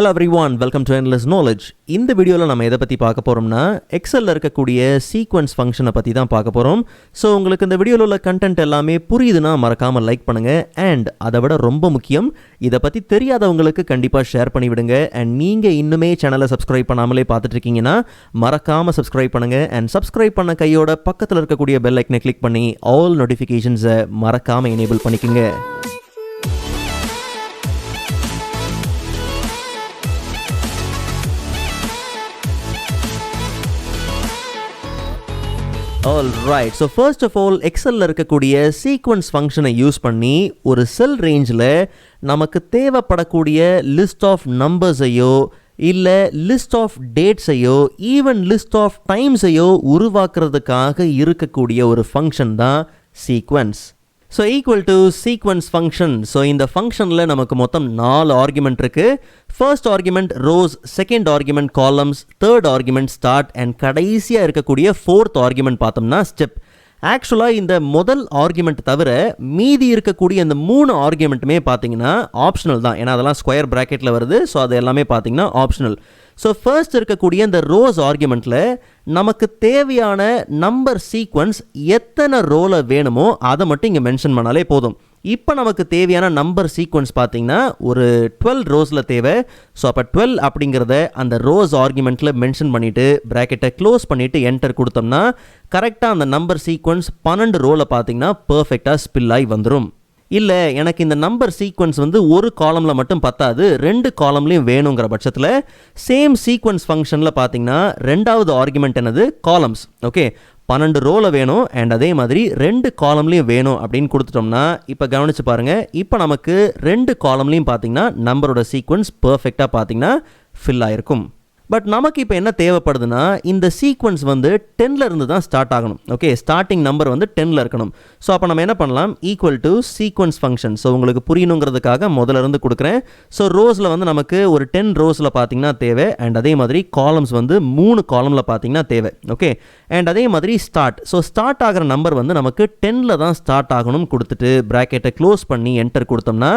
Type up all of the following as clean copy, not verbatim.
Hello everyone, welcome to Endless Knowledge. இந்த வீடியோவில் நம்ம எதை பற்றி பார்க்க போகிறோம்னா எக்ஸலில் இருக்கக்கூடிய சீக்வன்ஸ் ஃபங்க்ஷனை பற்றி தான் பார்க்க போகிறோம். ஸோ உங்களுக்கு இந்த வீடியோவில் உள்ள கண்டென்ட் எல்லாமே புரியுதுன்னா மறக்காமல் லைக் பண்ணுங்கள். அண்ட் அதை விட ரொம்ப முக்கியம், இதை பற்றி தெரியாதவங்களுக்கு கண்டிப்பாக ஷேர் பண்ணிவிடுங்க. அண்ட் நீங்கள் இன்னுமே சேனலை சப்ஸ்கிரைப் பண்ணாமலே பார்த்துட்டு இருக்கீங்கன்னா மறக்காமல் சப்ஸ்கிரைப் பண்ணுங்கள். அண்ட் சப்ஸ்கிரைப் பண்ண கையோட பக்கத்தில் இருக்கக்கூடிய பெல் ஐக்கனை கிளிக் பண்ணி ஆல் நோட்டிஃபிகேஷன்ஸை மறக்காமல் எனேபிள் பண்ணிக்கோங்க. Alright, so first of all, எக்ஸலில் இருக்கக்கூடிய சீக்வன்ஸ் ஃபங்க்ஷனை யூஸ் பண்ணி ஒரு செல் ரேஞ்சில் நமக்கு தேவைப்படக்கூடிய லிஸ்ட் ஆஃப் நம்பர்ஸையோ இல்லை லிஸ்ட் ஆஃப் டேட்ஸையோ ஈவன் லிஸ்ட் ஆஃப் டைம்ஸையோ உருவாக்குறதுக்காக இருக்கக்கூடிய ஒரு ஃபங்க்ஷன் தான் sequence. So equal to sequence function. So இந்த ஃபங்க்ஷனில் நமக்கு மொத்தம் 4 ஆர்குமெண்ட் இருக்குது. First argument rows, second argument columns, third argument start and கடைசியாக இருக்கக்கூடிய ஃபோர்த் ஆர்குமெண்ட் பார்த்தோம்னா ஸ்டெப். ஆக்சுவலாக இந்த முதல் ஆர்குமெண்ட் தவிர மீதி இருக்கக்கூடிய இந்த 3 ஆர்குமெண்ட்டுமே பார்த்தீங்கன்னா ஆப்ஷனல் தான். ஏன்னா அதெல்லாம் ஸ்கொயர் ப்ராக்கெட்டில் வருது. ஸோ அது எல்லாமே பார்த்தீங்கன்னா ஆப்ஷனல். ஸோ ஃபர்ஸ்ட் இருக்கக்கூடிய இந்த ரோஸ் ஆர்குமெண்ட்டில் நமக்கு தேவையான நம்பர் சீக்வன்ஸ் எத்தனை ரோவில் வேணுமோ அதை மட்டும் இங்கே மென்ஷன் பண்ணாலே போதும். இப்போ நமக்கு தேவையான நம்பர் சீக்வன்ஸ் பார்த்தீங்கன்னா ஒரு 12 ரோஸில் தேவை. ஸோ அப்போ 12 அப்படிங்கிறத அந்த ரோஸ் ஆர்குமெண்ட்டில் மென்ஷன் பண்ணிவிட்டு ப்ராக்கெட்டை க்ளோஸ் பண்ணிவிட்டு என்டர் கொடுத்தோம்னா கரெக்டாக அந்த நம்பர் சீக்வன்ஸ் 12 ரோவில் பார்த்தீங்கன்னா பர்ஃபெக்டாக ஸ்பில் ஆகி வந்துடும். இல்லை எனக்கு இந்த நம்பர் சீக்வன்ஸ் ஒரு காலமில் மட்டும் பத்தாது, 2 காலம்லேயும் வேணுங்கிற பட்சத்தில் சேம் சீக்வன்ஸ் ஃபங்க்ஷனில் பார்த்தீங்கன்னா ரெண்டாவது ஆர்குமெண்ட் என்னது காலம்ஸ். ஓகே, 12 ரோவில் வேணும் அண்ட் அதே மாதிரி 2 காலம்லேயும் வேணும் அப்படின்னு கொடுத்துட்டோம்னா இப்போ கவனித்து பாருங்கள், இப்போ நமக்கு 2 காலம்லேயும் பார்த்தீங்கன்னா நம்பரோட சீக்வன்ஸ் பர்ஃபெக்டாக பார்த்தீங்கன்னா ஃபில் ஆகிருக்கும். பட் நமக்கு இப்போ என்ன தேவைப்படுதுன்னா இந்த சீக்வன்ஸ் 10ல் இருந்து தான் ஸ்டார்ட் ஆகணும். ஓகே, ஸ்டார்டிங் நம்பர் 10ல் இருக்கணும். ஸோ அப்போ நம்ம என்ன பண்ணலாம், equal to sequence function. So உங்களுக்கு புரியணுங்கிறதுக்காக முதல்ல இருந்து கொடுக்குறேன். ஸோ ரோஸில் நமக்கு ஒரு 10 ரோஸில் பார்த்தீங்கன்னா தேவை அண்ட் அதே மாதிரி காலம்ஸ் 3 காலமில் பார்த்தீங்கன்னா தேவை. ஓகே, அண்ட் அதே மாதிரி ஸ்டார்ட். ஸோ ஸ்டார்ட் ஆகிற நம்பர் நமக்கு 10ல் தான் ஸ்டார்ட் ஆகணும் கொடுத்துட்டு ப்ராக்கெட்டை க்ளோஸ் பண்ணி என்டர் கொடுத்தோம்னா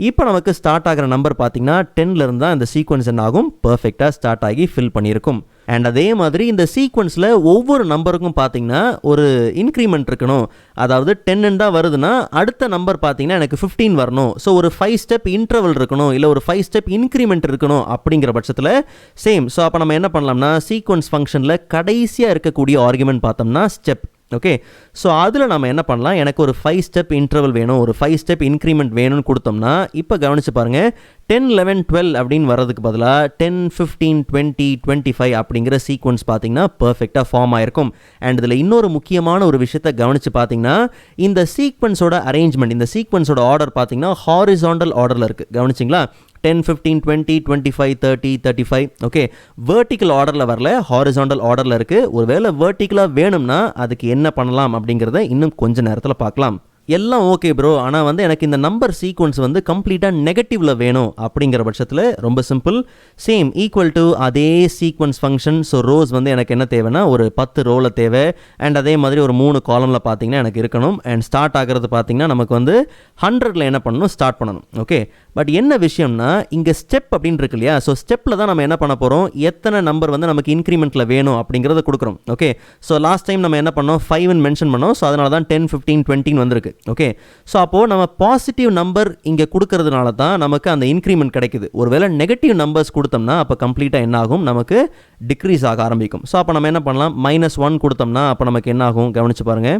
இப்போ நமக்கு ஸ்டார்ட் ஆகிற நம்பர் பார்த்தீங்கன்னா 10ல் இருந்து தான் இந்த சீக்வன்ஸ் என்ன ஆகும், பர்ஃபெக்டாக ஸ்டார்ட் ஆகி ஃபில் பண்ணியிருக்கும். அண்ட் அதே மாதிரி இந்த சீக்வன்ஸில் ஒவ்வொரு நம்பருக்கும் பார்த்தீங்கன்னா ஒரு இன்க்ரிமெண்ட் இருக்கணும். அதாவது 10 தான் வருதுன்னா அடுத்த நம்பர் பார்த்தீங்கன்னா எனக்கு 15 வரணும். ஸோ ஒரு 5 ஸ்டெப் இன்டர்வல் இருக்கணும், இல்லை ஒரு 5 ஸ்டெப் இன்க்ரிமெண்ட் இருக்கணும் அப்படிங்கிற பட்சத்தில் சேம். ஸோ அப்போ நம்ம என்ன பண்ணலாம்னா சீக்வன்ஸ் ஃபங்க்ஷனில் கடைசியாக இருக்கக்கூடிய ஆர்குமெண்ட் பார்த்தோம்னா ஸ்டெப். ஓகே, ஸோ அதில் நம்ம என்ன பண்ணலாம், எனக்கு ஒரு 5 ஸ்டெப் இன்டர்வல் வேணும், ஒரு 5 ஸ்டெப் இன்க்ரிமெண்ட் வேணும்னு கொடுத்தோம்னா இப்போ கவனித்து பாருங்கள், 10, 11, 12 அப்படின்னு வர்றதுக்கு பதிலாக 10, 15, 20, 25 அப்படிங்கிற சீக்வன்ஸ் பார்த்தீங்கன்னா பர்ஃபெக்டாக ஃபார்ம் ஆயிருக்கும். அண்ட் இதில் இன்னொரு முக்கியமான ஒரு விஷயத்தை கவனித்து பார்த்தீங்கன்னா இந்த சீக்வன்ஸோட அரேஞ்ச்மெண்ட், இந்த சீக்வன்ஸோட ஆர்டர் பார்த்தீங்கன்னா ஹாரிசாண்டல் ஆர்டரில் இருக்குது. கவனிச்சிங்களா, 10, 15, 20, 25, 30, 35. ஓகே, வெர்டிக்கல் ஆர்டரில் வரல, ஹாரிசாண்டல் ஆர்டரில் இருக்குது. ஒருவேளை வெர்டிக்கலாக வேணும்னா அதுக்கு என்ன பண்ணலாம் அப்படிங்கிறத இன்னும் கொஞ்சம் நேரத்தில் பார்க்கலாம். எல்லாம் ஓகே ப்ரோ, ஆனால் எனக்கு இந்த நம்பர் சீக்வன்ஸ் கம்ப்ளீட்டாக நெகட்டிவில் வேணும் அப்படிங்கிற பட்சத்தில் ரொம்ப சிம்பிள், சேம் ஈக்குவல் டு அதே சீக்வன்ஸ் ஃபங்க்ஷன். ஸோ ரோஸ் எனக்கு என்ன தேவைன்னா ஒரு 10 ரோவில் தேவை அண்ட் அதே மாதிரி ஒரு 3 காலமில் பார்த்தீங்கன்னா எனக்கு இருக்கணும். அண்ட் ஸ்டார்ட் ஆகிறது பார்த்தீங்கன்னா நமக்கு 100ல் என்ன பண்ணணும், ஸ்டார்ட் பண்ணணும். ஓகே, பட் என்ன விஷயம்னா இங்கே ஸ்டெப் அப்படின்னு இருக்கு இல்லையா, ஸோ ஸ்டெப்பில் தான் நம்ம என்ன பண்ண போகிறோம், எத்தனை நம்பர் நமக்கு இன்க்ரிமெண்ட்டில் வேணும் அப்படிங்கிறத கொடுக்குறோம். ஓகே, ஸோ லாஸ்ட் டைம் நம்ம என்ன பண்ணோம், 5ன்னு மென்ஷன் பண்ணோம். ஸோ அதனால தான் 10, 15, 20 வந்திருக்கு. ஓகே, ஸோ அப்போது நம்ம பாசிட்டிவ் நம்பர் இங்கே கொடுக்கறதுனால தான் நமக்கு அந்த இன்க்ரிமெண்ட் கிடைக்குது. ஒருவேளை நெகட்டிவ் நம்பர்ஸ் கொடுத்தோம்னா அப்போ கம்ப்ளீட்டாக என்ன ஆகும், நமக்கு டிக்ரீஸ் ஆக ஆரம்பிக்கும். ஸோ அப்போ நம்ம என்ன பண்ணலாம், -1 கொடுத்தோம்னா அப்போ நமக்கு என்ன ஆகும், கவனிச்சு பாருங்கள்,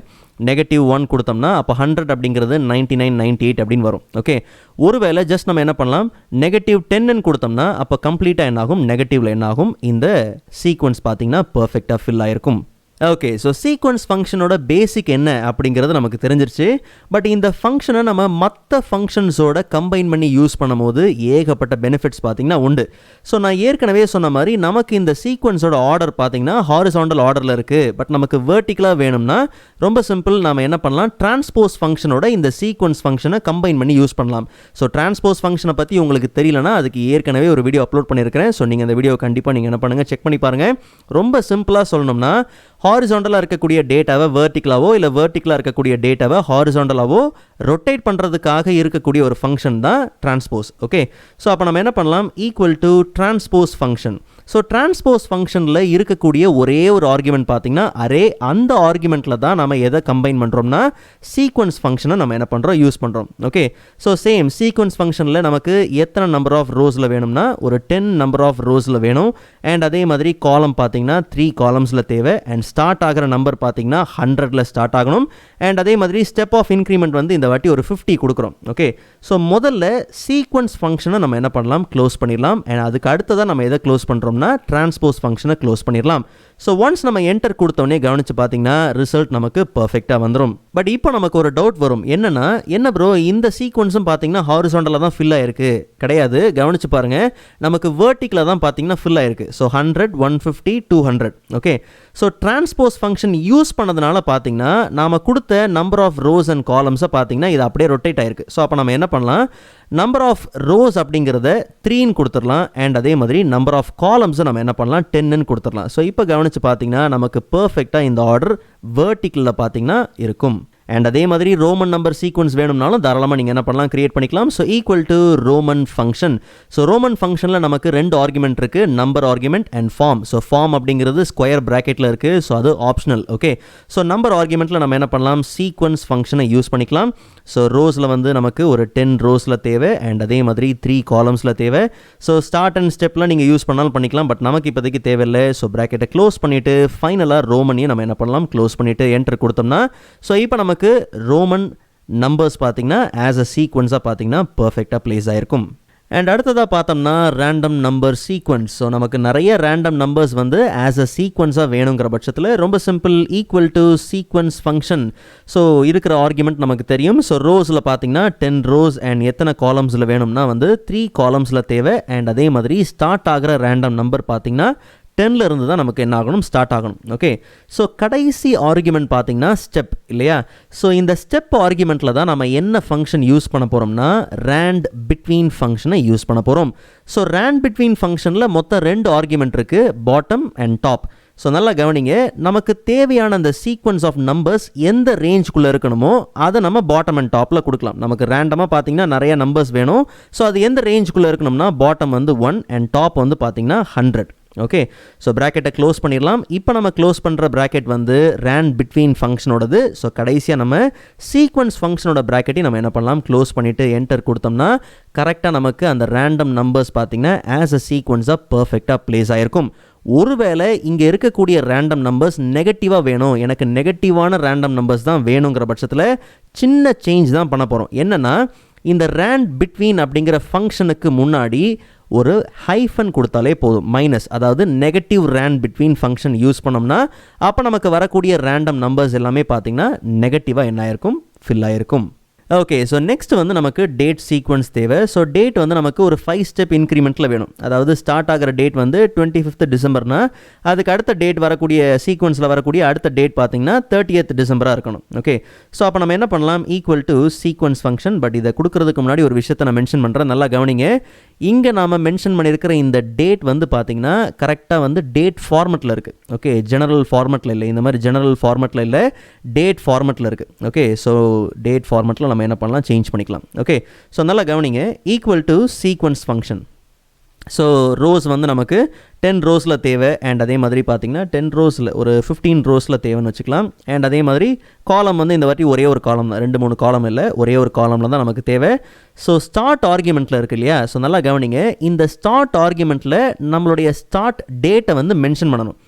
-1 கொடுத்தோம்னா அப்போ 100 அப்படிங்கிறது 99, 98 அப்படின்னு வரும். ஓகே, ஒருவேளை ஜஸ்ட் நம்ம என்ன பண்ணலாம், -10ன்னு கொடுத்தோம்னா அப்போ கம்ப்ளீட்டாக என்ன ஆகும், நெகட்டிவில் என்ன ஆகும், இந்த சீக்வன்ஸ் பார்த்தீங்கன்னா பர்ஃபெக்டாக ஃபில் ஆயிருக்கும். ஓகே, ஸோ சீக்வன்ஸ் ஃபங்க்ஷனோட பேசிக் என்ன அப்படிங்கிறது நமக்கு தெரிஞ்சிருச்சு. பட் இந்த ஃபங்க்ஷனை நம்ம மற்ற ஃபங்க்ஷன்ஸோட கம்பைன் பண்ணி யூஸ் பண்ணும்போது ஏகப்பட்ட பெனிஃபிட்ஸ் பார்த்தீங்கன்னா உண்டு. ஸோ நான் ஏற்கனவே சொன்ன மாதிரி நமக்கு இந்த சீக்வன்ஸோட ஆர்டர் பார்த்தீங்கன்னா ஹாரிசாண்டல் ஆர்டரில் இருக்குது. பட் நமக்கு வெர்டிக்கலாக வேணும்னா ரொம்ப சிம்பிள், நம்ம என்ன பண்ணலாம், டிரான்ஸ்போஸ் ஃபங்க்ஷனோட இந்த சீக்வன்ஸ் ஃபங்க்ஷனை கம்பைன் பண்ணி யூஸ் பண்ணலாம். ஸோ டிரான்ஸ்போஸ் ஃபங்க்ஷனை பற்றி உங்களுக்கு தெரியலனா அதுக்கு ஏற்கனவே ஒரு வீடியோ அப்லோட் பண்ணியிருக்கிறேன். ஸோ நீங்கள் அந்த வீடியோ கண்டிப்பாக நீங்கள் என்ன பண்ணுங்கள், செக் பண்ணி பாருங்கள். ரொம்ப சிம்பிளாக சொல்லணும்னா ஹாரிசாண்டலாக இருக்கக்கூடிய டேட்டாவை வெர்டிக்கலாவோ இல்லை வெர்டிக்கலாக இருக்கக்கூடிய டேட்டாவை ஹாரிசாண்டலாவோ ரொட்டேட் பண்ணுறதுக்காக இருக்கக்கூடிய ஒரு ஃபங்க்ஷன் தான் டிரான்ஸ்போஸ். ஓகே, ஸோ அப்போ நம்ம என்ன பண்ணலாம், equal to transpose function. So transpose ஃபங்க்ஷனில் இருக்கக்கூடிய ஒரே ஒரு ஆர்குமெண்ட் பார்த்தீங்கன்னா அரே. அந்த ஆர்குமெண்ட்டில் தான் நம்ம எதை கம்பைன் பண்ணுறோம்னா சீக்வன்ஸ் ஃபங்க்ஷனை நம்ம என்ன பண்ணுறோம், யூஸ் பண்ணுறோம். ஓகே, ஸோ சேம் சீக்வன்ஸ் ஃபங்க்ஷனில் நமக்கு எத்தனை நம்பர் ஆஃப் ரோஸில் வேணும்னா ஒரு 10 நம்பர் ஆஃப் ரோஸில் வேணும். அண்ட் அதே மாதிரி காலம் பார்த்தீங்கன்னா 3 காலம்ஸில் தேவை. அண்ட் ஸ்டார்ட் ஆகிற நம்பர் பார்த்தீங்கன்னா 100ல் ஸ்டார்ட் ஆகணும். அண்ட் அதே மாதிரி ஸ்டெப் ஆஃப் இன்க்ரிமெண்ட் வந்து இந்த வாட்டி ஒரு 50 கொடுக்குறோம். ஓகே, ஸோ முதல்ல சீக்வன்ஸ் ஃபங்க்ஷனை நம்ம என்ன பண்ணலாம், க்ளோஸ் பண்ணிடலாம். அண்ட் அதுக்கு அடுத்ததான் நம்ம எதை க்ளோஸ் பண்ணுறோம்னா டிரான்ஸ்போஸ் ஃபங்க்ஷனை க்ளோஸ் பண்ணிடலாம். ஸோ ஒன்ஸ் நம்ம என்டர் கொடுத்தோடனே கவனிச்சு பார்த்தீங்கன்னா ரிசல்ட் நமக்கு பர்ஃபெக்டாக வந்துடும். பட் இப்போ நமக்கு ஒரு டவுட் வரும், என்னன்னா என்ன ப்ரோ இந்த சீக்வன்ஸும் பார்த்தீங்கன்னா ஹாரிசாண்டலாக தான் ஃபில் ஆயிருக்கு. கிடையாது, கவனிச்சு பாருங்க, நமக்கு வேர்ட்டிக்கில் தான் பார்த்தீங்கன்னா ஃபில் ஆயிருக்கு. So 100, 150, 200. Okay, so transpose function use பண்ணதுனால பார்த்தீங்கன்னா நாம கொடுத்த நம்பர் ஆஃப் ரோஸ் அண்ட் காலம்ஸை பார்த்தீங்கன்னா இது அப்படியே ரொட்டேட் ஆயிருக்கு. ஸோ அப்போ நம்ம என்ன பண்ணலாம், நம்பர் ஆஃப் ரோஸ் அப்படிங்கிறத 3ன்னு கொடுத்துடலாம். அண்ட் அதே மாதிரி நம்பர் ஆஃப் காலம்ஸை நம்ம என்ன பண்ணலாம், 10ன்னு கொடுத்துடலாம். ஸோ இப்போ கவனிச்சு பார்த்தீங்கன்னா நமக்கு பர்ஃபெக்டாக இந்த ஆர்டர் வேர்ட்டிக்கலில் பார்த்தீங்கன்னா இருக்கும். அண்ட் அதே மாதிரி ரோமன் நம்பர் சீக்வன்ஸ் வேணும்னாலும் தாராளமாக நீங்கள் என்ன பண்ணலாம், கிரியேட் பண்ணிக்கலாம். So equal to Roman function. So Roman ஃபங்க்ஷனில் நமக்கு 2 ஆர்குமெண்ட் இருக்குது, number argument and form. So form அப்படிங்கிறது ஸ்கொயர் ப்ராக்கெட்டில் இருக்குது, ஸோ அது ஆப்ஷனல். ஓகே, ஸோ நம்பர் ஆர்குமெண்ட்டில் நம்ம என்ன பண்ணலாம், சீக்வன்ஸ் ஃபங்க்ஷனை யூஸ் பண்ணிக்கலாம். ஸோ ரோஸில் வந்து நமக்கு ஒரு 10 ரோஸில் தேவை. அண்ட் அதே மாதிரி 3 காலம்ஸில் தேவை. ஸோ ஸ்டார்ட் அண்ட் ஸ்டெப்பில் நீங்கள் யூஸ் பண்ணாலும் பண்ணிக்கலாம், பட் நமக்கு இப்போதைக்கு தேவையில்லை. ஸோ ப்ராக்கெட்டை க்ளோஸ் பண்ணிவிட்டு ஃபைனலாக ரோமனையும் நம்ம என்ன பண்ணலாம், க்ளோஸ் பண்ணிவிட்டு என்டர் கொடுத்தோம்னா ஸோ இப்போ நமக்கு ரோமன் நம்பர்ஸ் பார்த்தீங்கன்னா ஆஸ் அ சீக்வன்ஸாக பார்த்தீங்கன்னா பர்ஃபெக்டாக பிளேஸ் ஆகிருக்கும். அண்ட் அடுத்ததாக பார்த்தோம்னா ரேண்டம் நம்பர் சீக்வன்ஸ். ஸோ நமக்கு நிறைய ரேண்டம் நம்பர்ஸ் வந்து ஆஸ் அ சீக்வன்ஸாக வேணுங்கிற பட்சத்தில் ரொம்ப simple, equal to sequence function. So இருக்கிற ஆர்குமெண்ட் நமக்கு தெரியும். ஸோ ரோஸில் பார்த்தீங்கன்னா 10 ரோஸ் அண்ட் எத்தனை காலம்ஸில் வேணும்னா வந்து 3 காலம்ஸில் தேவை. அண்ட் அதே மாதிரி ஸ்டார்ட் ஆகிற ரேண்டம் நம்பர் பார்த்தீங்கன்னா 10ல் இருந்து தான் நமக்கு என்ன ஆகணும், ஸ்டார்ட் ஆகணும். ஓகே, ஸோ கடைசி ஆர்குமெண்ட் பார்த்தீங்கன்னா ஸ்டெப் இல்லையா. ஸோ இந்த ஸ்டெப் ஆர்குமெண்ட்டில் தான் நம்ம என்ன ஃபங்க்ஷன் யூஸ் பண்ண போகிறோம்னா ரேண்ட் பிட்வீன் ஃபங்க்ஷனை யூஸ் பண்ண போகிறோம். ஸோ ரேண்ட் பிட்வீன் ஃபங்க்ஷனில் மொத்தம் 2 ஆர்குமெண்ட் இருக்குது, பாட்டம் அண்ட் டாப். ஸோ நல்லா கவனிங்க, நமக்கு தேவையான அந்த சீக்வன்ஸ் ஆஃப் நம்பர்ஸ் எந்த ரேஞ்சுக்குள்ளே இருக்கணுமோ அதை நம்ம பாட்டம் அண்ட் டாப்பில் கொடுக்கலாம். நமக்கு ரேண்டமாக பார்த்தீங்கன்னா நிறைய நம்பர்ஸ் வேணும். ஸோ அது எந்த ரேஞ்சுக்குள்ளே இருக்கணும்னா பாட்டம் வந்து 1 அண்ட் டாப் வந்து பார்த்தீங்கன்னா 100. ஓகே, ஸோ ப்ராக்கெட்டை க்ளோஸ் பண்ணிடலாம். இப்போ நம்ம க்ளோஸ் பண்ணுற ப்ராக்கெட் வந்து ரேண்ட் பிட்வீன் ஃபங்க்ஷனோடது. ஸோ கடைசியாக நம்ம சீக்வன்ஸ் ஃபங்க்ஷனோட ப்ராக்கெட்டையும் நம்ம என்ன பண்ணலாம், க்ளோஸ் பண்ணிவிட்டு என்டர் கொடுத்தோம்னா கரெக்டாக நமக்கு அந்த ரேண்டம் நம்பர்ஸ் பார்த்திங்கன்னா ஆஸ் அ சீக்வன்ஸாக பர்ஃபெக்டாக ப்ளேஸ் ஆகிருக்கும். ஒருவேளை இங்கே இருக்கக்கூடிய ரேண்டம் நம்பர்ஸ் நெகட்டிவாக வேணும், எனக்கு நெகட்டிவான ரேண்டம் நம்பர்ஸ் தான் வேணுங்கிற பட்சத்தில் சின்ன சேஞ்ச் தான் பண்ண போகிறோம். என்னென்னா இந்த ரேண்ட் பிட்வீன் அப்படிங்கிற ஃபங்க்ஷனுக்கு முன்னாடி ஒரு ஹைஃபன் கொடுத்தாலே போதும், மைனஸ். அதாவது negative rand between function use பண்ணோம்னா அப்போ நமக்கு வரக்கூடிய ரேண்டம் நம்பர்ஸ் எல்லாமே பார்த்திங்கன்னா நெகட்டிவாக என்ன ஆயிருக்கும், ஃபில் ஆகிருக்கும். ஓகே, ஸோ நெக்ஸ்ட் வந்து நமக்கு டேட் சீக்வன்ஸ் தேவை. ஸோ டேட் வந்து நமக்கு ஒரு 5 ஸ்டெப் இன்க்ரிமெண்ட்டில் வேணும். அதாவது ஸ்டார்ட் ஆகிற டேட் வந்து 25th டிசம்பர்னா அதுக்கு அடுத்த டேட் வரக்கூடிய சீக்வன்ஸில் வரக்கூடிய அடுத்த டேட் பார்த்தீங்கன்னா 30th டிசம்பராக இருக்கணும். ஓகே, ஸோ அப்போ நம்ம என்ன பண்ணலாம், equal to sequence function. But இதை கொடுக்கறதுக்கு முன்னாடி ஒரு விஷயத்தை நான் மென்ஷன் பண்ணுறேன், நல்லா கவனிங்க. இங்கே நாம் மென்ஷன் பண்ணியிருக்கிற இந்த டேட் வந்து பார்த்தீங்கன்னா கரெக்டாக வந்து டேட் ஃபார்மெட்டில் இருக்குது. ஓகே, ஜெனரல் ஃபார்மெட்டில் இல்லை, இந்த மாதிரி ஜெனரல் ஃபார்மெட்டில் இல்லை, டேட் ஃபார்மெட்டில் இருக்குது. ஓகே, ஸோ டேட் ஃபார்மெட்டில் நம்ம என்ன பண்ணலாம், சேஞ்ச் பண்ணிக்கலாம். ஓகே, ஸோ நல்லா கவனிங்க, equal to sequence function. So rose வந்து நமக்கு 10 ரோஸில் தேவை. அண்ட் அதே மாதிரி பார்த்திங்கன்னா 10 ரோஸில் ஒரு 15 ரோஸில் தேவைன்னு வச்சுக்கலாம். அண்ட் அதே மாதிரி காலம் வந்து இந்த வாட்டி ஒரே ஒரு காலம் தான், 2-3 காலம் இல்லை, ஒரே ஒரு காலமில் தான் நமக்கு தேவை. ஸோ ஸ்டார்ட் ஆர்குமெண்ட்டில் இருக்குது இல்லையா. ஸோ நல்லா கவனிங்க, இந்த ஸ்டார்ட் ஆர்குமெண்ட்டில் நம்மளுடைய ஸ்டார்ட் டேட்டை வந்து மென்ஷன் பண்ணணும்.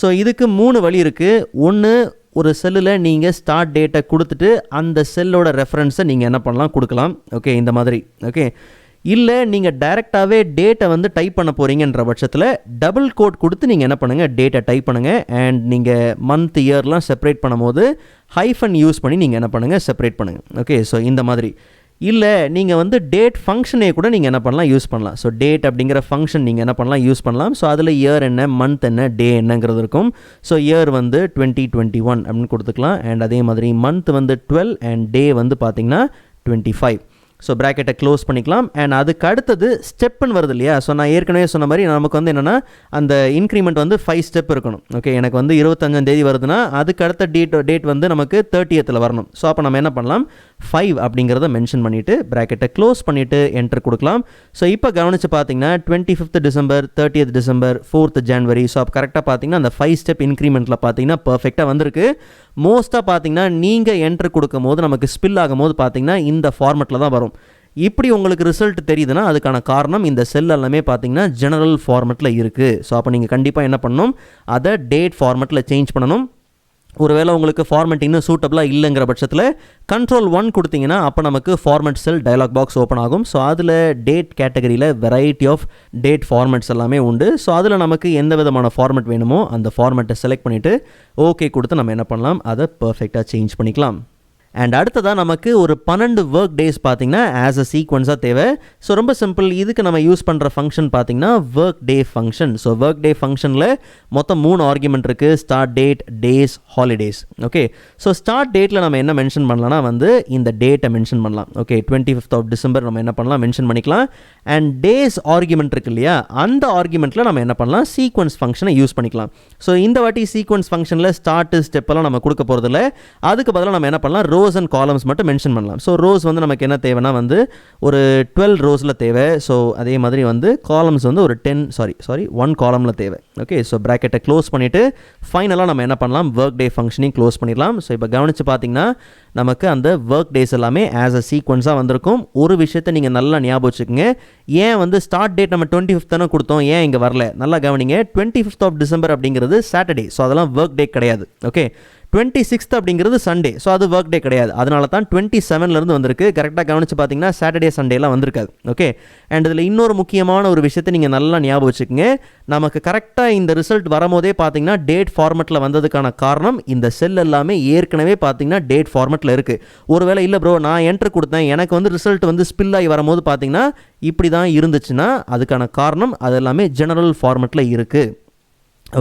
ஸோ இதுக்கு 3 வழி இருக்குது. ஒன்று, ஒரு செல்லில் நீங்கள் ஸ்டார்ட் டேட்டை கொடுத்துட்டு அந்த செல்லோட ரெஃபரன்ஸை நீங்கள் என்ன பண்ணலாம், கொடுக்கலாம். ஓகே, இந்த மாதிரி. ஓகே, இல்லை நீங்கள் டைரெக்டாகவே டேட்டை வந்து டைப் பண்ண போகிறீங்கன்ற பட்சத்தில் டபுள் கோட் கொடுத்து நீங்கள் என்ன பண்ணுங்கள், டேட்டை டைப் பண்ணுங்கள். அண்ட் நீங்கள் மந்த் இயர்லாம் செப்பரேட் பண்ணும்போது ஹைஃபன் யூஸ் பண்ணி நீங்கள் என்ன பண்ணுங்கள், செப்பரேட் பண்ணுங்கள். ஓகே, ஸோ இந்த மாதிரி. இல்லை நீங்கள் வந்து டேட் ஃபங்க்ஷனே கூட நீங்கள் என்ன பண்ணலாம், யூஸ் பண்ணலாம். ஸோ டேட் அப்படிங்கிற ஃபங்க்ஷன் நீங்கள் என்ன பண்ணலாம், யூஸ் பண்ணலாம். ஸோ அதில் இயர் என்ன, மந்த் என்ன, டே என்னங்கிறது இருக்கும். ஸோ இயர் வந்து 2021 அப்படின்னு கொடுத்துக்கலாம். அண்ட் அதே மாதிரி மந்த் வந்து 12 அண்ட் டே வந்து பார்த்திங்கன்னா 25. ஸோ ப்ராக்கெட்டை க்ளோஸ் பண்ணிக்கலாம். அண்ட் அதுக்கு அடுத்தது ஸ்டெப்புன்னு வருது இல்லையா, ஸோ நான் ஏற்கனவே சொன்ன மாதிரி நமக்கு வந்து என்னென்னா அந்த இன்க்ரிமெண்ட் வந்து 5 ஸ்டெப் இருக்கணும். ஓகே, எனக்கு வந்து 25ஆம் தேதி வருதுன்னா அதுக்கு அடுத்த டேட் வந்து நமக்கு 30th வரணும். ஸோ அப்போ நம்ம என்ன பண்ணலாம், 5 அப்படிங்கிறத மென்ஷன் பண்ணிவிட்டு ப்ராக்கெட்டை க்ளோஸ் பண்ணிவிட்டு என்டர் கொடுக்கலாம். ஸோ இப்போ கவனித்து பார்த்தீங்கன்னா 25th December, 30th December, 4th ஜனவரி. ஸோ அப்போ கரெக்டாக பார்த்தீங்கன்னா அந்த 5 ஸ்டெப் இன்க்ரிமெண்ட்டில் பார்த்தீங்கன்னா பர்ஃபெக்டாக வந்திருக்கு. மோஸ்ட்டாக பார்த்தீங்கன்னா நீங்கள் என்டர் கொடுக்கும் போது நமக்கு ஸ்பில் ஆகும் போது பார்த்தீங்கன்னா இந்த ஃபார்மெட்டில் தான் வரும். இப்படி உங்களுக்கு ரிசல்ட் தெரியுதுன்னா அதுக்கான காரணம் இந்த செல் எல்லாமே பார்த்தீங்கன்னா ஜெனரல் ஃபார்மெட்டில் இருக்குது. ஸோ அப்போ நீங்கள் கண்டிப்பாக என்ன பண்ணணும், அதை டேட் ஃபார்மெட்டில் சேஞ்ச் பண்ணணும். ஒருவேளை உங்களுக்கு ஃபார்மெட் இன்னும் சூட்டபிளாக இல்லைங்கிற பட்சத்தில் Ctrl+1 கொடுத்தீங்கன்னா அப்போ நமக்கு ஃபார்மெட் செல் டயலாக் பாக்ஸ் ஓப்பன் ஆகும். ஸோ அதில் டேட் கேட்டகரியில் வெரைட்டி ஆஃப் டேட் ஃபார்மெட்ஸ் எல்லாமே உண்டு. ஸோ அதில் நமக்கு எந்த விதமான ஃபார்மெட் வேணுமோ அந்த ஃபார்மெட்டை செலக்ட் பண்ணிவிட்டு ஓகே கொடுத்து நம்ம என்ன பண்ணலாம், அதை பர்ஃபெக்டாக சேஞ்ச் பண்ணிக்கலாம். அண்ட் அடுத்ததாக நமக்கு ஒரு 12 ஒர்க் டேஸ் பார்த்தீங்கன்னா ஆஸ் அ சீக்வன்ஸாக தேவை. ஸோ ரொம்ப சிம்பிள், இதுக்கு நம்ம யூஸ் பண்ணுற ஃபங்க்ஷன் பார்த்தீங்கன்னா work day function. So work டே ஃபங்க்ஷனில் மொத்தம் 3 ஆர்குமெண்ட் இருக்குது, start date, days, holidays. Okay, so start டேட்டில் நம்ம என்ன மென்ஷன் பண்ணலாம்னா வந்து இந்த டேட்டை மென்ஷன் பண்ணலாம். ஓகே, 25th of December நம்ம என்ன பண்ணலாம், மென்ஷன் பண்ணிக்கலாம். அண்ட் டேஸ் ஆர்குமெண்ட் இருக்கு இல்லையா, அந்த ஆர்குமெண்ட்டில் நம்ம என்ன பண்ணலாம், சீக்வன்ஸ் ஃபங்க்ஷனை யூஸ் பண்ணிக்கலாம். ஸோ இந்த வாட்டி சீக்வன்ஸ் ஃபங்க்ஷனில் ஸ்டார்ட் ஸ்டெப்பெல்லாம் நம்ம கொடுக்க போகிறதில்ல, அதுக்கு பதிலாக நம்ம என்ன பண்ணலாம், ரோஸ் அண்ட் காலம்ஸ் மட்டும் மென்ஷன் பண்ணலாம். ஸோ ரோஸ் வந்து நமக்கு என்ன தேவைன்னா வந்து ஒரு 12 ரோஸில் தேவை. ஸோ அதே மாதிரி வந்து காலம்ஸ் வந்து ஒரு 1 காலமில் தேவை. ஓகே, ஸோ ப்ராக்கெட்டை க்ளோஸ் பண்ணிவிட்டு ஃபைனலாக நம்ம என்ன பண்ணலாம், ஒர்க் டே ஃபங்க்ஷனையும் க்ளோஸ் பண்ணிடலாம். ஸோ இப்போ கவனித்து பார்த்தீங்கன்னா நமக்கு அந்த ஒர்க் டேஸ் எல்லாமே ஆஸ் அ சீக்வன்ஸாக வந்திருக்கும். ஒரு விஷயத்தை நீங்கள் நல்லா ஞாபகம் வச்சுக்கோங்க, ஏன் வந்து ஸ்டார்ட் டேட் நம்ம 25th தானே கொடுத்தோம், ஏன் இங்கே வரல, நல்லா கவனிங்க. 25th of December அப்படிங்கிறது சாட்டர்டே, ஸோ அதெல்லாம் ஒர்க் டே கிடையாது. ஓகே, 26th அப்படிங்கிறது சண்டே, ஸோ அது ஒர்க் டே கிடையாது. அதனால தான் 27லேருந்து வந்திருக்கு. கரெக்டாக கவனித்து பார்த்தீங்கன்னா சாட்டர்டே சண்டேலாம் வந்திருக்காது. ஓகே, அண்ட் இதில் இன்னொரு முக்கியமான ஒரு விஷயத்தை நீங்கள் நல்லா ஞாபகம் வச்சுக்கோங்க, நமக்கு கரெக்டாக இந்த ரிசல்ட் வரும்போதே பார்த்தீங்கன்னா டேட் ஃபார்மெட்டில் வந்ததுக்கான காரணம் இந்த செல் எல்லாமே ஏற்கனவே பார்த்தீங்கன்னா டேட் ஃபார்மெட்டில் இருக்குது. ஒருவேளை இல்லை ப்ரோ நான் என்ட்ரு கொடுத்தேன் எனக்கு வந்து ரிசல்ட் வந்து ஸ்பில் ஆகி வரும்போது பார்த்தீங்கன்னா இப்படி தான் இருந்துச்சுன்னா அதுக்கான காரணம் அது எல்லாமே ஜெனரல் ஃபார்மெட்டில் இருக்குது.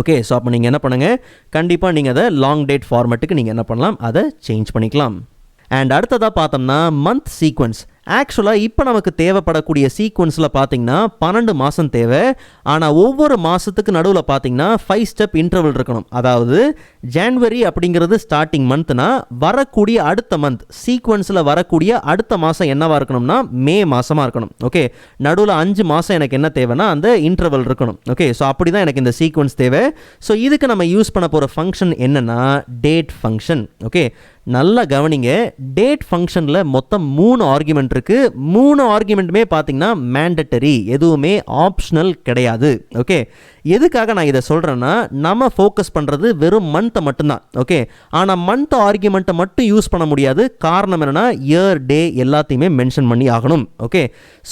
ஓகே, ஸோ அப்போ நீங்கள் என்ன பண்ணுங்கள், கண்டிப்பாக நீங்கள் அதை லாங் டேட் ஃபார்மெட்டுக்கு நீங்கள் என்ன பண்ணலாம், அதை சேஞ்ச் பண்ணிக்கலாம். அண்ட் அடுத்ததாக பார்த்தோம்னா மந்த் சீக்வன்ஸ். ஆக்சுவலாக இப்போ நமக்கு தேவைப்படக்கூடிய சீக்வன்ஸில் பார்த்தீங்கன்னா 12 மாதம் தேவை. ஆனால் ஒவ்வொரு மாதத்துக்கு நடுவில் பார்த்தீங்கன்னா 5 ஸ்டெப் இன்டர்வல் இருக்கணும். அதாவது ஜான்வரி அப்படிங்கிறது ஸ்டார்டிங் மந்த்னா வரக்கூடிய அடுத்த மந்த் சீக்வன்ஸில் வரக்கூடிய அடுத்த மாதம் என்னவாக இருக்கணும்னா மே மாதமாக இருக்கணும். ஓகே, நடுவில் 5 மாதம் எனக்கு என்ன தேவைன்னா அந்த இன்டர்வல் இருக்கணும். ஓகே, ஸோ அப்படி தான் எனக்கு இந்த சீக்வன்ஸ் தேவை. ஸோ இதுக்கு நம்ம யூஸ் பண்ண போகிற ஃபங்க்ஷன் என்னென்னா டேட் ஃபங்க்ஷன். ஓகே, நல்லா கவனிங்க, டேட் ஃபங்க்ஷனில் மொத்தம் 3 ஆர்குமெண்ட் இருக்குது. 3 ஆர்குமெண்ட்டுமே பார்த்தீங்கன்னா மேண்டட்டரி, எதுவுமே ஆப்ஷனல் கிடையாது. ஓகே, எதுக்காக நான் இதை சொல்கிறேன்னா நம்ம ஃபோக்கஸ் பண்ணுறது வெறும் மந்த்தை மட்டும்தான். ஓகே, ஆனால் மந்த் ஆர்குமெண்ட்டை மட்டும் யூஸ் பண்ண முடியாது. காரணம் என்னென்னா இயர் டே எல்லாத்தையுமே மென்ஷன் பண்ணி ஆகணும். ஓகே,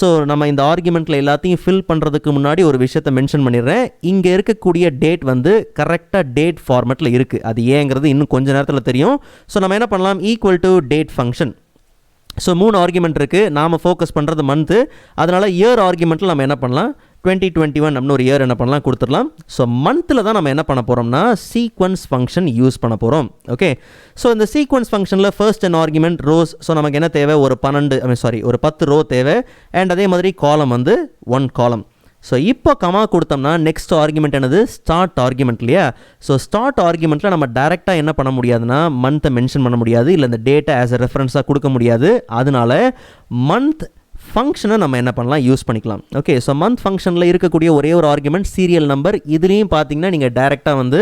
ஸோ நம்ம இந்த ஆர்குமெண்ட்டில் எல்லாத்தையும் ஃபில் பண்ணுறதுக்கு முன்னாடி ஒரு விஷயத்தை மென்ஷன் பண்ணிடுறேன். இங்கே இருக்கக்கூடிய டேட் வந்து கரெக்டாக டேட் ஃபார்மெட்டில் இருக்குது. அது ஏங்கிறது இன்னும் கொஞ்சம் நேரத்தில் தெரியும். ஸோ நம்ம என்ன பண்ணலாம், equal to date function. So 3 argument இருக்குது, நாம் ஃபோக்கஸ் பண்ணுறது மந்த்து. அதனால் இயர் ஆர்குமெண்ட்டில் நம்ம என்ன பண்ணலாம், 2021 அப்படின்னு ஒரு இயர் என்ன பண்ணலாம் கொடுத்துடலாம். ஸோ மந்தில் தான் நம்ம என்ன பண்ண போகிறோம்னா சீக்வன்ஸ் ஃபங்க்ஷன் யூஸ் பண்ண போகிறோம். ஓகே, ஸோ இந்த சீக்வன்ஸ் ஃபங்க்ஷனில் first and argument rose. So நமக்கு என்ன தேவை, ஒரு 10 ரோ தேவை. அண்ட் அதே மாதிரி காலம் வந்து 1 காலம். ஸோ இப்போ கமா கொடுத்தோம்னா நெக்ஸ்ட் ஆர்குமெண்ட் என்னது, ஸ்டார்ட் ஆர்குமெண்ட் இல்லையா. ஸோ ஸ்டார்ட் ஆர்குமெண்ட்டில் நம்ம டேரெக்டாக என்ன பண்ண முடியாதுன்னா மந்த்தை மென்ஷன் பண்ண முடியாது, இல்லை இந்த டேட்டை ஆஸ் எ ரெஃபரன்ஸாக கொடுக்க முடியாது. அதனால மந்த் ஃபங்க்ஷனை நம்ம என்ன பண்ணலாம், யூஸ் பண்ணிக்கலாம். ஓகே, ஸோ மந்த் ஃபங்க்ஷனில் இருக்கக்கூடிய ஒரே ஒரு ஆர்குமெண்ட் சீரியல் நம்பர். இதுலேயும் பார்த்தீங்கன்னா நீங்கள் டேரெக்டாக வந்து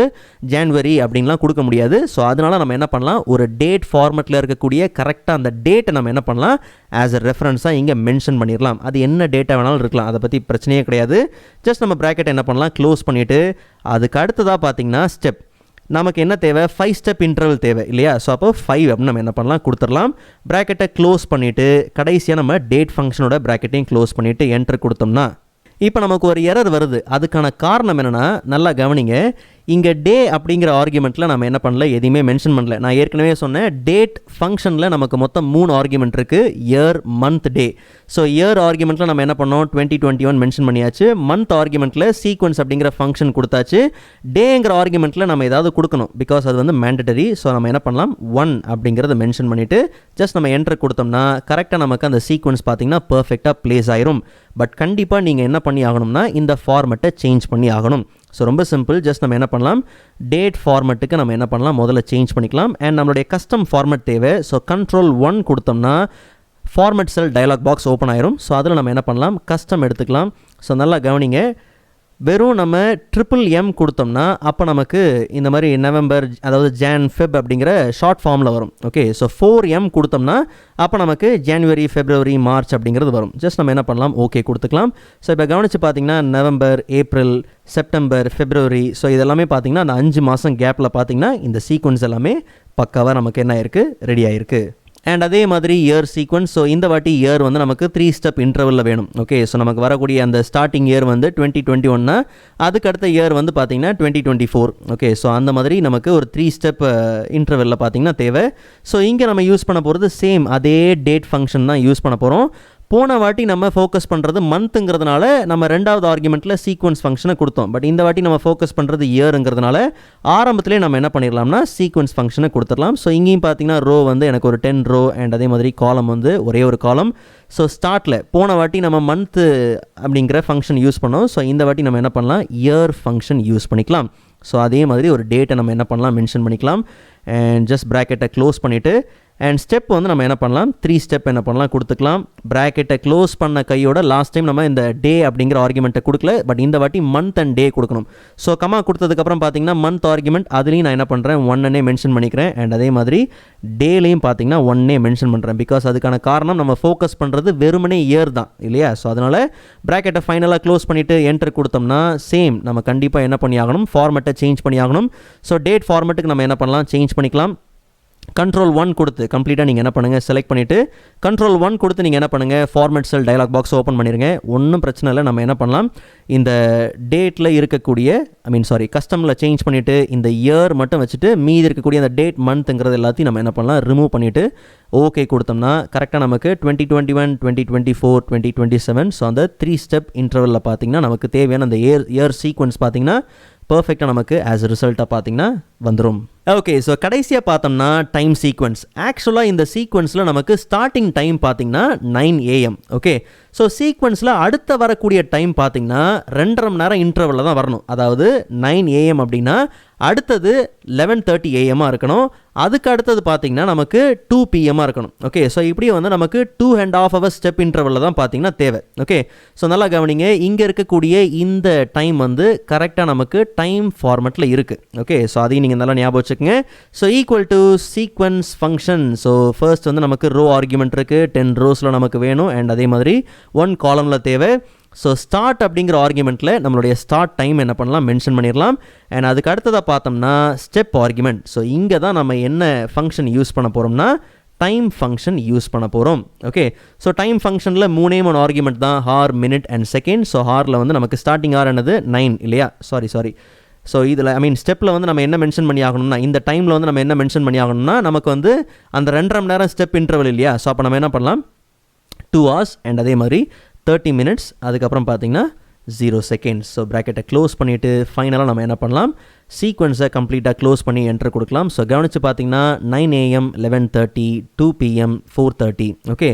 ஜான்வரி அப்படின்லாம் கொடுக்க முடியாது. ஸோ அதனால் நம்ம என்ன பண்ணலாம், ஒரு டேட் ஃபார்மெட்டில் இருக்கக்கூடிய கரெக்டாக அந்த டேட்டை நம்ம என்ன பண்ணலாம் ஆஸ் எ ரெஃபரன்ஸாக இங்கே மென்ஷன் பண்ணிடலாம். அது என்ன டேட்டா வேணாலும் இருக்கலாம், அதை பற்றி பிரச்சனையே கிடையாது. ஜஸ்ட் நம்ம ப்ராக்கெட் என்ன பண்ணலாம், க்ளோஸ் பண்ணிவிட்டு அதுக்கு அடுத்ததாக பார்த்தீங்கன்னா ஸ்டெப். நமக்கு என்ன தேவை, 5 ஸ்டெப் இன்டர்வல் தேவை இல்லையா. ஸோ அப்போ 5 அப்படின்னு நம்ம என்ன பண்ணலாம் கொடுத்துடலாம். ப்ராக்கெட்டை க்ளோஸ் பண்ணிவிட்டு கடைசியாக நம்ம டேட் ஃபங்க்ஷனோட ப்ராக்கெட்டையும் க்ளோஸ் பண்ணிவிட்டு என்டர் கொடுத்தோம்னா இப்போ நமக்கு ஒரு எரர் வருது. அதுக்கான காரணம் என்னென்னா நல்லா கவனிங்க, இங்கே டே அப்படிங்கிற ஆர்குமெண்ட்டில் நம்ம என்ன பண்ணல, எதையுமே மென்ஷன் பண்ணல. நான் ஏற்கனவே சொன்னேன் டேட் ஃபங்க்ஷனில் நமக்கு மொத்தம் 3 ஆர்குமெண்ட் இருக்குது, இயர், மந்த், டே. ஸோ இயர் ஆர்குமெண்ட்டில் நம்ம என்ன பண்ணோம், 2021 மென்ஷன் பண்ணியாச்சு. மந்த் ஆர்குமெண்ட்டில் சீக்வன்ஸ் அப்படிங்கிற ஃபங்க்ஷன் கொடுத்தாச்சு. டேங்கிற ஆர்குமெண்ட்டில் நம்ம ஏதாவது கொடுக்கணும், பிகாஸ் அது வந்து மேண்டட்டரி. ஸோ நம்ம என்ன பண்ணலாம், 1 அப்படிங்கிறத மென்ஷன் பண்ணிவிட்டு ஜஸ்ட் நம்ம என்டர் கொடுத்தோம்னா கரெக்டாக நமக்கு அந்த சீக்வன்ஸ் பார்த்திங்கன்னா பர்ஃபெக்டாக ப்ளேஸ் ஆயிரும். பட் கண்டிப்பாக நீங்கள் என்ன பண்ணி ஆகணும்னா இந்த ஃபார்மெட்டை சேஞ்ச் பண்ணி ஆகணும். ஸோ ரொம்ப சிம்பிள், ஜஸ்ட் நம்ம என்ன பண்ணலாம், டேட் ஃபார்மெட்டுக்கு நம்ம என்ன பண்ணலாம், முதல்ல சேஞ்ச் பண்ணிக்கலாம். அண்ட் நம்மளுடைய கஸ்டம் ஃபார்மெட் தேவை. ஸோ Ctrl+1 கொடுத்தோம்னா ஃபார்மெட் செல் டயலாக் பாக்ஸ் ஓப்பன் ஆயிரும். ஸோ அதில் நம்ம என்ன பண்ணலாம், கஸ்டம் எடுத்துக்கலாம். ஸோ நல்லா கவனிங்க, வெறும் நம்ம M கொடுத்தோம்னா அப்போ நமக்கு இந்த மாதிரி நவம்பர், அதாவது ஜான், ஃபெப் அப்படிங்கிற ஷார்ட் ஃபார்மில் வரும். ஓகே, ஸோ 4M கொடுத்தோம்னா அப்போ நமக்கு ஜனவரி, ஃபெப்ரவரி, மார்ச் அப்படிங்கிறது வரும். ஜஸ்ட் நம்ம என்ன பண்ணலாம், ஓகே கொடுத்துக்கலாம். ஸோ இப்போ கவனித்து பார்த்தீங்கன்னா November, April, September, February, so இதெல்லாமே பார்த்தீங்கன்னா அந்த 5 மாதம் கேப்பில் பார்த்தீங்கன்னா இந்த சீக்வன்ஸ் எல்லாமே பக்காவாக நமக்கு என்ன ஆயிருக்கு, ரெடி ஆயிருக்கு. அண்ட் அதே மாதிரி இயர் சீக்வன்ஸ். ஸோ இந்த வாட்டி இயர் வந்து நமக்கு 3 ஸ்டெப் இன்டர்வலில் வேணும். ஓகே, ஸோ நமக்கு வரக்கூடிய அந்த ஸ்டார்டிங் இயர் வந்து 2021, அதுக்கு அடுத்த இயர் வந்து பார்த்திங்கன்னா 2024. ஓகே, ஸோ அந்த மாதிரி நமக்கு ஒரு 3 ஸ்டெப் இன்டர்வலில் பார்த்திங்கன்னா தேவை. ஸோ இங்கே நம்ம யூஸ் பண்ண போகிறது சேம் அதே டேட் ஃபங்க்ஷன் தான் யூஸ் பண்ண போகிறோம். போன வாட்டி நம்ம ஃபோக்கஸ் பண்ணுறது மந்த்துங்கிறதுனால நம்ம 2வது ஆர்குமெண்ட்டில் சீக்வன்ஸ் ஃபங்க்ஷனை கொடுத்தோம். பட் இந்த வாட்டி நம்ம ஃபோக்கஸ் பண்ணுறது இயருங்கிறதுனால ஆரம்பத்திலே நம்ம என்ன பண்ணிடலாம்னா சீக்வன்ஸ் ஃபங்க்ஷனை கொடுத்துடலாம். ஸோ இங்கேயும் பார்த்தீங்கன்னா ரோ வந்து எனக்கு ஒரு 10 ரோ அண்ட் அதே மாதிரி காலம் வந்து ஒரே ஒரு காலம். ஸோ ஸ்டார்ட்டில் போன வாட்டி நம்ம மந்த்து அப்படிங்கிற ஃபங்க்ஷன் யூஸ் பண்ணோம். ஸோ இந்த வாட்டி நம்ம என்ன பண்ணலாம், இயர் ஃபங்க்ஷன் யூஸ் பண்ணிக்கலாம். ஸோ அதே மாதிரி ஒரு டேட்டை நம்ம என்ன பண்ணலாம், மென்ஷன் பண்ணிக்கலாம். அண்ட் ஜஸ்ட் ப்ராக்கெட்டை க்ளோஸ் பண்ணிவிட்டு அண்ட் ஸ்டெப் வந்து நம்ம என்ன பண்ணலாம், 3 ஸ்டெப் என்ன பண்ணலாம் கொடுத்துக்கலாம். ப்ராக்கெட்டை க்ளோஸ் பண்ண கையோட லாஸ்ட் டைம் நம்ம இந்த டே அப்படிங்கிற ஆர்குமெண்ட்டை கொடுக்கல, பட் இந்த வாட்டி மந்த் அண்ட் டே கொடுக்கணும். ஸோ கமா கொடுத்ததுக்கப்புறம் பார்த்தீங்கன்னா மந்த் ஆர்குமெண்ட் அதுலேயும் நான் என்ன பண்ணுறேன், 1 மென்ஷன் பண்ணிக்கிறேன். அண்ட் அதே மாதிரி டேலையும் பார்த்தீங்கன்னா 1 மென்ஷன் பண்ணுறேன். பிகாஸ் அதுக்கான காரணம் நம்ம ஃபோக்கஸ் பண்ணுறது வெறுமனே இயர் தான் இல்லையா. ஸோ அதனால் ப்ராக்கெட்டை ஃபைனலாக க்ளோஸ் பண்ணிவிட்டு என்டர் கொடுத்தோம்னா சேம் நம்ம கண்டிப்பாக என்ன பண்ணி ஆகணும், ஃபார்மெட்டை சேஞ்ச் பண்ணி ஆகணும். ஸோ டேட் ஃபார்மெட்டுக்கு நம்ம என்ன பண்ணலாம், சேஞ்ச் பண்ணிக்கலாம். Ctrl+1 கொடுத்து கம்ப்ளீட்டாக நீங்கள் என்ன பண்ணுங்கள், செலக்ட் பண்ணிவிட்டு Ctrl+1 கொடுத்து நீங்கள் என்ன பண்ணுங்கள், ஃபார்மேட் செல் டயலாக் பாக்ஸ் ஓப்பன் பண்ணிடுங்க. ஒன்றும் பிரச்சனை இல்லை. நம்ம என்ன பண்ணலாம், இந்த டேட்டில் இருக்கக்கூடிய கஸ்டமில் சேஞ்ச் பண்ணிவிட்டு இந்த இயர் மட்டும் வச்சுட்டு மீதி இருக்கக்கூடிய அந்த டேட், மந்த்ங்கிறது எல்லாத்தையும் நம்ம என்ன பண்ணலாம், ரிமூவ் பண்ணிவிட்டு ஓகே கொடுத்தோம்னா கரெக்டாக நமக்கு 2021, 2024, 2027 ஸோ அந்த 3 ஸ்டெப் இன்டர்வலில் பார்த்தீங்கன்னா நமக்கு தேவையான அந்த இயர் சீக்வன்ஸ் பார்த்தீங்கன்னா பர்ஃபெக்டாக நமக்கு ஆஸ் ரிசல்ட்டாக பார்த்தீங்கன்னா வந்துடும். ஓகே, ஸோ கடைசியாக பார்த்தோம்னா டைம் சீக்வன்ஸ். ஆக்சுவலாக இந்த சீக்வன்ஸில் நமக்கு ஸ்டார்டிங் டைம் பார்த்தீங்கன்னா 9 AM. ஓகே, ஸோ சீக்வன்ஸில் அடுத்த வரக்கூடிய டைம் பார்த்தீங்கன்னா 2.5 மணி நேரம் இன்டர்வலில் தான் வரணும். அதாவது 9 AM அப்படின்னா அடுத்தது 11:30 AM இருக்கணும். அதுக்கு அடுத்தது பார்த்தீங்கன்னா நமக்கு 2 PM இருக்கணும். ஓகே, ஸோ இப்படியே வந்து நமக்கு 2.5 hours ஸ்டெப் இன்டர்வலில் தான் பார்த்தீங்கன்னா தேவை. ஓகே, ஸோ நல்லா கவனிங்க, இங்கே இருக்கக்கூடிய இந்த டைம் வந்து கரெக்டாக நமக்கு டைம் ஃபார்மெட்டில் இருக்குது. ஓகே, ஸோ அதையும் நீங்கள் நல்லா ஞாபகம் வச்சுக்கோங்க. So equal to sequence function. So first வந்து நமக்கு ரோ ஆர்குமெண்ட் இருக்குது, 10 ரோஸில் நமக்கு வேணும். அண்ட் அதே மாதிரி 1 காலமில் தேவை. ஸோ ஸ்டார்ட் அப்படிங்கிற ஆர்குமெண்ட்டில் நம்மளுடைய ஸ்டார்ட் டைம் என்ன பண்ணலாம், மென்ஷன் பண்ணிடலாம். அண்ட் அதுக்கு அடுத்ததாக பார்த்தோம்னா ஸ்டெப் ஆர்குமெண்ட். ஸோ இங்கே தான் நம்ம என்ன ஃபங்க்ஷன் யூஸ் பண்ண போகிறோம்னா டைம் ஃபங்க்ஷன் யூஸ் பண்ண போகிறோம். ஓகே, ஸோ டைம் ஃபங்க்ஷனில் 3 ஆர்குமெண்ட் தான், hour, minute and second. So ஹாரில் வந்து நமக்கு ஸ்டார்டிங் ஹார் என்னது 9 இல்லையா, சாரி. ஸோ இதில் ஸ்டெப்பில் வந்து நம்ம என்ன மென்ஷன் பண்ணி ஆகணும்னா, இந்த டைமில் வந்து நம்ம என்ன மென்ஷன் பண்ணி ஆகணும்னா நமக்கு வந்து அந்த 2.5 மணி நேரம் ஸ்டெப் இன்டர்வல் இல்லையா. ஸோ அப்போ நம்ம என்ன பண்ணலாம், 2 hours அண்ட் அதே மாதிரி 30 minutes, அதுக்கப்புறம் பார்த்தீங்கன்னா 0 seconds. ஸோ ப்ராக்கெட்டை க்ளோஸ் பண்ணிவிட்டு ஃபைனலாக நம்ம என்ன பண்ணலாம், சீக்வன்ஸை கம்ப்ளீட்டாக க்ளோஸ் பண்ணி என்டர் கொடுக்கலாம். ஸோ கவனித்து பார்த்தீங்கன்னா 9 AM, 11:30, 2 PM, 4:30. ஓகே,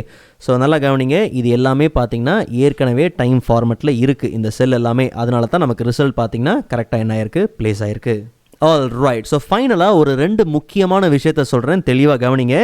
ஸோ நல்லா கவனிங்க, இது எல்லாமே பார்த்தீங்கன்னா ஏற்கனவே டைம் ஃபார்மெட்டில் இருக்குது இந்த செல் எல்லாமே. அதனால தான் நமக்கு ரிசல்ட் பார்த்தீங்கன்னா கரெக்டாக என்ன ஆயிருக்கு, ப்ளேஸ் ஆயிருக்கு. ஆல் ரைட், ஸோ ஃபைனலாக ஒரு 2 முக்கியமான விஷயத்த சொல்கிறேன், தெளிவாக கவனிங்க.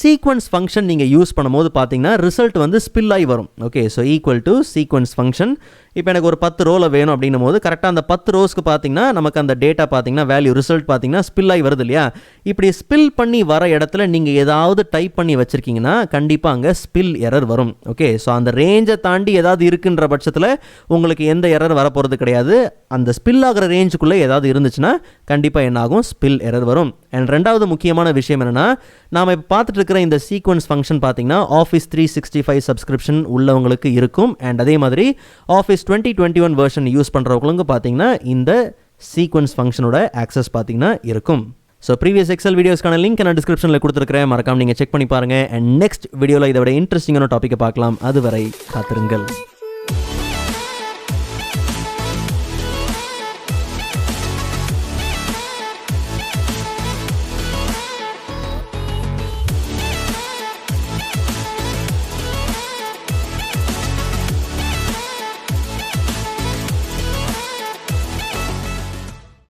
சீக்வன்ஸ் ஃபங்க்ஷன் நீங்கள் யூஸ் பண்ணும்போது பார்த்தீங்கன்னா ரிசல்ட் வந்து ஸ்பில் ஆகி வரும். Okay, so equal to sequence function. இப்போ எனக்கு ஒரு 10 ரோவில் வேணும் அப்படின்னும் போது கரெக்டாக அந்த 10 ரோஸ்க்கு பார்த்தீங்கன்னா நமக்கு அந்த டேட்டா பார்த்தீங்கன்னா வேல்யூ ரிசல்ட் பார்த்தீங்கன்னா ஸ்பில் ஆகி வருது இல்லையா. இப்படி ஸ்பில் பண்ணி வர இடத்துல நீங்கள் ஏதாவது டைப் பண்ணி வச்சுருக்கீங்கன்னா கண்டிப்பாக அங்கே ஸ்பில் எரர் வரும். ஓகே, ஸோ அந்த ரேஞ்சை தாண்டி ஏதாவது இருக்குன்ற பட்சத்தில் உங்களுக்கு எந்த எரர் வரப்போகிறது கிடையாது. அந்த ஸ்பில் ஆகிற ரேஞ்சுக்குள்ளே ஏதாவது இருந்துச்சுன்னா கண்டிப்பாக என்ன ஆகும், ஸ்பில் எரர் வரும். அண்ட் 2வது முக்கியமான விஷயம் என்னென்னா, நாம் இப்போ பார்த்துட்டு இருக்கிற இந்த சீக்வன்ஸ் ஃபங்க்ஷன் பார்த்தீங்கன்னா ஆஃபீஸ் 365 சப்ஸ்கிரிப்ஷன் உள்ளவங்களுக்கு இருக்கும். அண்ட் அதே மாதிரி ஆஃபீஸ் 2021 வெர்ஷன் யூஸ் பண்ணுறவங்களுக்கு பார்த்தீங்கன்னா இந்த சீக்வன்ஸ் ஃபங்க்ஷனோட ஆக்சஸ் பார்த்தீங்கன்னா இருக்கும். ஸோ ப்ரீவியஸ் எக்ஸல் வீடியோஸ்க்கான லிங்க் நான் டிஸ்கிரிப்ஷனில் கொடுத்துருக்கிறேன், மறக்காம நீங்கள் செக் பண்ணி பாருங்கள். அண்ட் நெக்ஸ்ட் வீடியோவில் இதை விட இன்ட்ரெஸ்டிங்கான டாப்பிக்கை பார்க்கலாம். அதுவரை காத்திருங்கள்.